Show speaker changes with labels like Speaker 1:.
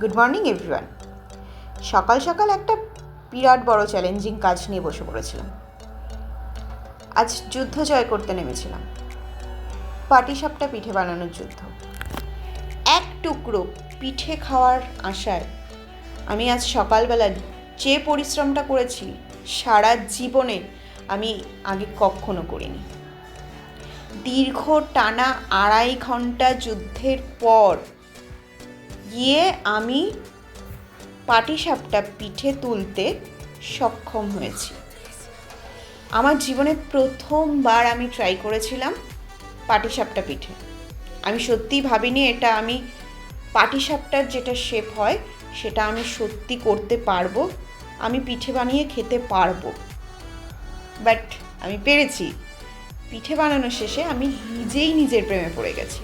Speaker 1: Good morning everyone. সকাল সকাল একটা বিরাট বড় চ্যালেঞ্জিং কাজ নিয়ে বসে পড়েছিলাম। আজ যুদ্ধ জয় করতে নেমেছিলাম, পাটিসাপটা পিঠে বানানোর যুদ্ধ। এক টুকরো পিঠে খাওয়ার আশায় আমি আজ সকালবেলা যে পরিশ্রমটা করেছি সারা জীবনে আমি আগে কখনো করিনি। দীর্ঘ টানা 2.5 ঘন্টা যুদ্ধের পর গিয়ে আমি পাটিসাপটা পিঠে তুলতে সক্ষম হয়েছি। আমার জীবনে প্রথমবার আমি ট্রাই করেছিলাম পাটিসাপটা পিঠে। আমি সত্যিই ভাবিনি এটা আমি পাটিসাপটার যেটা শেপ হয় সেটা আমি সত্যি করতে পারবো, আমি পিঠে বানিয়ে খেতে পারবো। বাট আমি পেরেছি। পিঠে বানানো শেষে আমি নিজেই নিজের প্রেমে পড়ে গেছি।